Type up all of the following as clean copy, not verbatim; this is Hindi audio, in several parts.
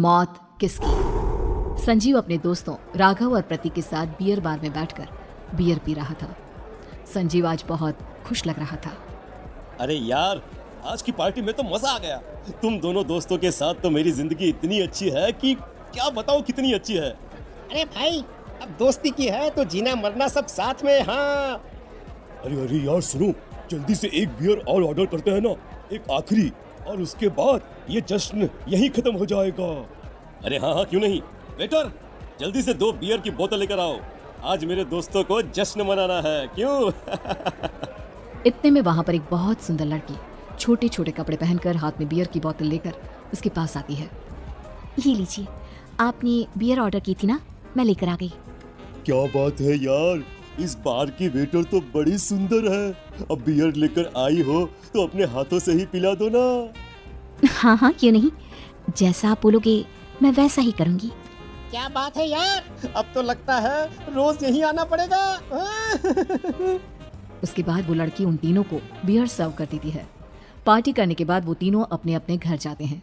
मौत किसकी? संजीव अपने दोस्तों राघव और प्रतीक के साथ बियर बार में बैठकर बियर पी रहा था। संजीव आज बहुत खुश लग रहा था। अरे यार, आज की पार्टी में तो मजा आ गया। तुम दोनों दोस्तों के साथ तो मेरी जिंदगी इतनी अच्छी है कि क्या बताऊं कितनी अच्छी है। अरे भाई, अब दोस्ती की है तो जीना मरना सब साथ में। हाँ अरे अरे यार सुनो, जल्दी से एक बियर और ऑर्डर करते हैं ना, एक आखिरी, और उसके बाद ये जश्न यहीं खत्म हो जाएगा। अरे हाँ हाँ, क्यों नहीं। वेटर, जल्दी से 2 बियर की बोतल लेकर आओ। आज मेरे दोस्तों को जश्न मनाना है, क्यों? इतने में वहां पर एक बहुत सुंदर लड़की छोटे छोटे कपड़े पहनकर हाथ में बियर की बोतल लेकर उसके पास आती है। ये लीजिए, आपने बियर ऑर्डर की थी ना, मैं लेकर आ गई। क्या बात है यार, इस बार की वेटर तो बड़ी सुंदर है। अब बियर लेकर आई हो तो अपने हाथों से ही पिला दो ना। हाँ हाँ, क्यों नहीं, जैसा आप बोलोगे मैं वैसा ही करूँगी। क्या बात है यार, अब तो लगता है रोज यहीं आना पड़ेगा। उसके बाद वो लड़की उन तीनों को बियर सर्व कर देती है। पार्टी करने के बाद वो तीनों अपने अपने घर जाते हैं।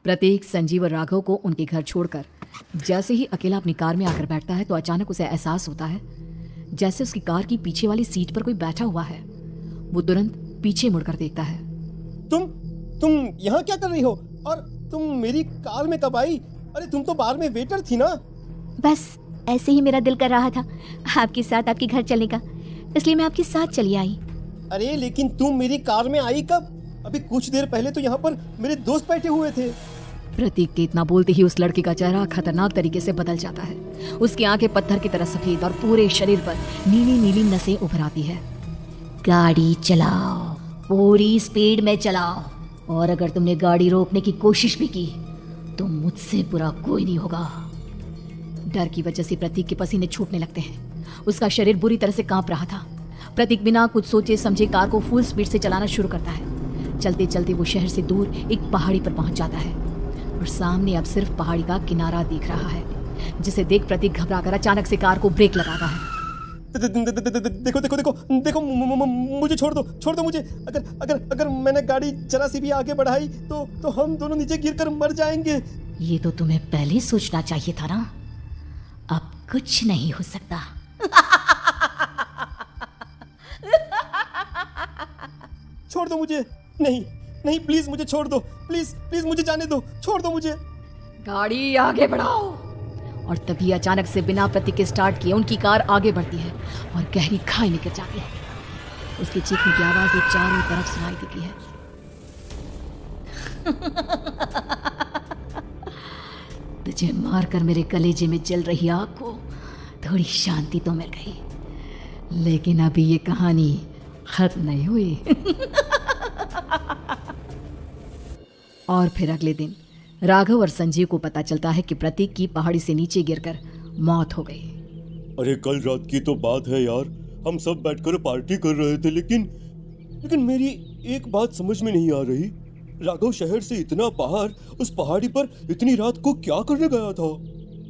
प्रतीक, संजीव और राघव को उनके घर छोड़कर जैसे ही अकेला अपनी कार में आकर बैठता है तो अचानक उसे एहसास होता है जैसे उसकी कार की पीछे वाली सीट पर कोई बैठा हुआ है। वो तुरंत पीछे मुड़कर देखता है। तुम यहाँ क्या कर रही हो? और तुम मेरी कार में कब आई? अरे तुम तो बार में वेटर थी ना। बस ऐसे ही मेरा दिल कर रहा था आपके साथ आपके घर चलने का, इसलिए मैं आपके साथ चली आई। अरे लेकिन तुम मेरी कार में आई कब? अभी कुछ देर पहले तो यहाँ पर मेरे दोस्त बैठे हुए थे। प्रतीक के इतना बोलते ही उस लड़के का चेहरा खतरनाक तरीके से बदल जाता है। उसकी आंखें पत्थर की तरह सफेद और पूरे शरीर पर नीली नीली नसें उभर आती है। गाड़ी चलाओ, पूरी स्पीड में चलाओ, और अगर तुमने गाड़ी रोकने की कोशिश भी की तो मुझसे बुरा कोई नहीं होगा। डर की वजह से प्रतीक के पसीने छूटने लगते हैं। उसका शरीर बुरी तरह से कांप रहा था। प्रतीक बिना कुछ सोचे समझे कार को फुल स्पीड से चलाना शुरू करता है। चलते चलते वो शहर से दूर एक पहाड़ी पर पहुंच जाता है और सामने अब सिर्फ पहाड़ी का किनारा दिख रहा है, जिसे देख प्रतीक घबराकर अचानक से कार को ब्रेक लगाता है। देखो देखो देखो देखो, मुझे छोड़ दो मुझे। अगर मैंने गाड़ी जरा सी भी आगे बढ़ाई तो हम दोनों नीचे गिरकर मर जाएंगे। ये तो तुम्हें पहले सोचना चाहिए था ना। अब कुछ नहीं हो सकता। छोड़ दो मुझे। नहीं प्लीज मुझे छोड़ दो। प्लीज मुझे जाने दो। छोड़ दो मुझे। गाड़ी आगे बढ़ाओ। और तभी अचानक से बिना प्रतीक के स्टार्ट किए उनकी कार आगे बढ़ती है और गहरी खाई में गिर जाती है। उसके चीखने की आवाज एक चारों तरफ सुनाई देती है। तुझे मारकर मेरे कलेजे में जल रही आग को थोड़ी शांति तो मिल गई, लेकिन अभी ये कहानी खत्म नहीं हुई। और फिर अगले दिन राघव और संजीव को पता चलता है कि प्रतीक की पहाड़ी से नीचे गिरकर मौत हो गई। अरे कल रात की तो बात है यार, हम सब बैठकर पार्टी कर रहे थे, लेकिन मेरी एक बात समझ में नहीं आ रही। राघव शहर से इतना बाहर उस पहाड़ी पर इतनी रात को क्या करने गया था?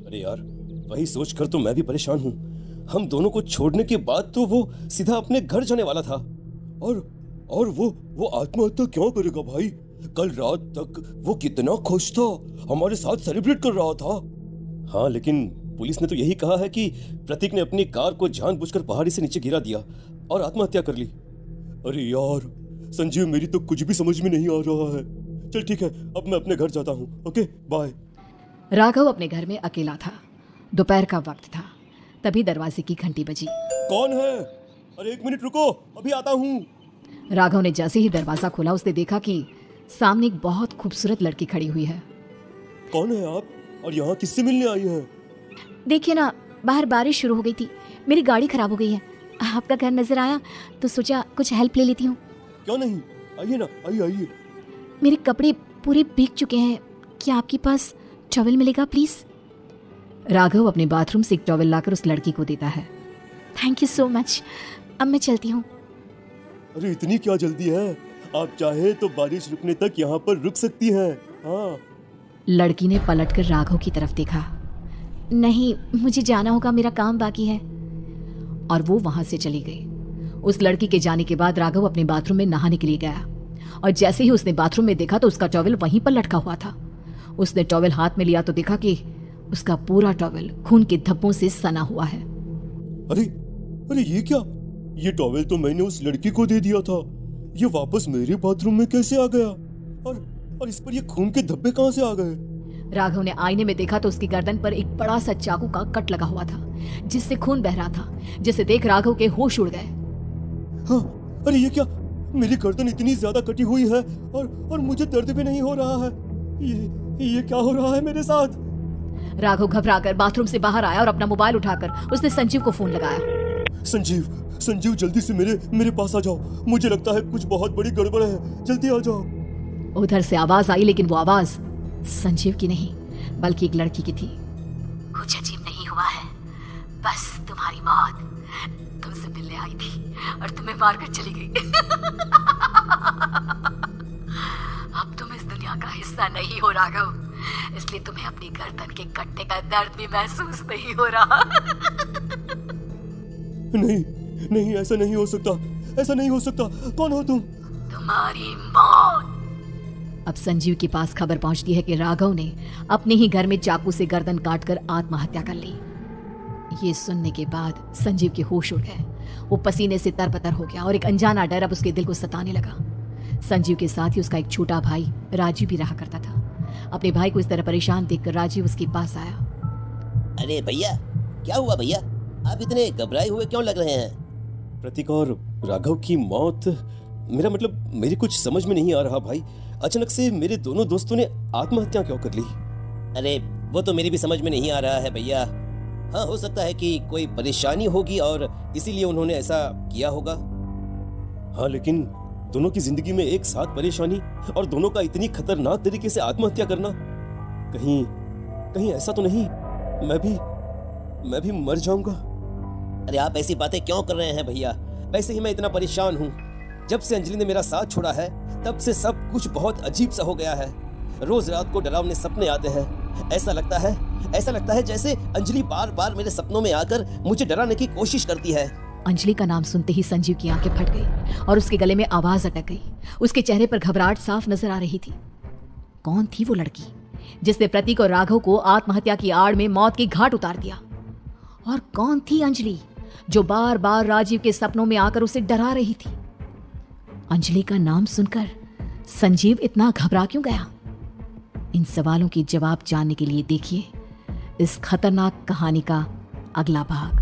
अरे यार, वही सोचकर तो मैं भी परेशान हूँ। हम दोनों को छोड़ने के बाद तो वो सीधा अपने घर जाने वाला था, और वो आत्महत्या क्यों करेगा भाई? कल रात तक वो कितना खुश था, हमारे साथ सेलिब्रेट कर रहा था। हाँ, लेकिन पुलिस ने तो यही कहा है कि प्रतीक ने अपनी कार को जानबूझकर पहाड़ी से नीचे गिरा दिया और आत्महत्या कर ली। अरे यार संजीव, मेरी तो कुछ भी समझ में नहीं आ रहा है। चल ठीक है, अब मैं अपने घर जाता हूँ। Okay bye. राघव अपने घर में अकेला था। दोपहर का वक्त था। तभी दरवाजे की घंटी बजी। कौन है? अरे 1 मिनट रुको, अभी आता हूँ। राघव ने जैसे ही दरवाजा खोला उसने देखा कि सामने एक बहुत खूबसूरत लड़की खड़ी हुई है। कौन है आप, और यहाँ किससे मिलने आई हैं? देखिए ना, बाहर बारिश शुरू हो गई थी, मेरी गाड़ी खराब हो गई है। आपका घर नजर आया तो सोचा कुछ हेल्प ले लेती हूँ। क्यों नहीं, आइए ना, आइए। मेरे कपड़े पूरे भीग चुके हैं, क्या आपके पास टॉवल मिलेगा प्लीज? राघव अपने बाथरूम से एक टॉवल लाकर उस लड़की को देता है। थैंक यू सो मच, अब मैं चलती हूँ। अरे इतनी क्या जल्दी है? आप चाहे तो बारिश रुकने तक यहाँ पर रुक सकती हैं। हाँ। लड़की ने पलटकर राघव की तरफ देखा। नहीं, मुझे जाना होगा, मेरा काम बाकी है। और वो वहां से चली गई। उस लड़की के जाने के बाद राघव अपने बाथरूम में नहाने के लिए गया और जैसे ही उसने बाथरूम में देखा तो उसका टॉवल वहीं पर लटका हुआ था। उसने टॉवेल हाथ में लिया तो देखा कि उसका पूरा टॉवेल खून के धब्बों से सना हुआ है। अरे अरे ये क्या? ये टॉवेल तो मैंने उस लड़की को दे दिया था। ये वापस मेरे बाथरूम में कैसे आ गया? और इस पर ये खून के धब्बे कहां से आ गए? राघव ने आईने में देखा तो उसकी गर्दन पर एक बड़ा सा चाकू का कट लगा हुआ था जिससे खून बह रहा था, जिसे देख राघव के होश उड़ गए। हाँ, अरे ये क्या? मेरी गर्दन इतनी ज्यादा कटी हुई है और मुझे दर्द भी नहीं हो रहा है। ये क्या हो रहा है मेरे साथ? राघव घबराकर बाथरूम से बाहर आया और अपना मोबाइल उठाकर उसने संजीव को फोन लगाया। संजीव जल्दी से मेरे पास आ जाओ। मुझे लगता है कुछ बहुत बड़ी गड़बड़ है, जल्दी आ जाओ। उधर से आवाज आई, लेकिन वो आवाज संजीव की नहीं बल्कि एक लड़की की थी। कुछ अजीब नहीं हुआ है, बस तुम्हारी मौत तुमसे मिलने आई थी और तुम्हें मारकर चली गई। अब तुम इस दुनिया का हिस्सा नहीं हो राघव, इसलिए तुम्हें अपनी गर्दन के कटने का दर्द भी महसूस नहीं हो रहा। नहीं, ऐसा नहीं हो सकता, ऐसा नहीं हो सकता। कौन हो तुम? तुम्हारी मौत। अब संजीव के पास खबर पहुंचती है कि राघव ने अपने ही घर में चाकू से गर्दन काटकर आत्महत्या कर ली। ये सुनने के बाद संजीव के होश उड़ गए। वो पसीने से तरबतर हो गया और एक अनजाना डर अब उसके दिल को सताने लगा। संजीव के साथ ही उसका एक छोटा भाई राजीव भी रहा करता था। अपने भाई को इस तरह परेशान देखकर राजीव उसके पास आया। अरे भैया, क्या हुआ भैया? आप इतने घबराए हुए क्यों लग रहे हैं? प्रतीक और राघव की मौत, मेरा मतलब मेरी कुछ समझ में नहीं आ रहा भाई। अचानक से मेरे दोनों दोस्तों ने आत्महत्या क्यों कर ली? अरे वो तो मेरी भी समझ में नहीं आ रहा है भैया। हाँ, हो सकता है कि कोई परेशानी होगी और इसीलिए उन्होंने ऐसा किया होगा। हाँ, लेकिन दोनों की जिंदगी में एक साथ परेशानी और दोनों का इतनी खतरनाक तरीके से आत्महत्या करना, कहीं ऐसा तो नहीं मैं भी मर जाऊंगा? अरे आप ऐसी बातें क्यों कर रहे हैं भैया? वैसे ही मैं इतना परेशान हूँ। जब से अंजलि ने मेरा साथ छोड़ा है तब से सब कुछ बहुत अजीब सा हो गया है। रोज रात को डरावने सपने आते हैं। ऐसा लगता है जैसे अंजलि बार बार मेरे सपनों में आकर मुझे डराने की कोशिश करती है। अंजलि का नाम सुनते ही संजीव की आंखें फट गई और उसके गले में आवाज अटक गई। उसके चेहरे पर घबराहट साफ नजर आ रही थी। कौन थी वो लड़की जिसने प्रतीक और राघव को आत्महत्या की आड़ में मौत की घाट उतार दिया? और कौन थी अंजलि जो बार बार राजीव के सपनों में आकर उसे डरा रही थी? अंजलि का नाम सुनकर संजीव इतना घबरा क्यों गया? इन सवालों के जवाब जानने के लिए देखिए इस खतरनाक कहानी का अगला भाग।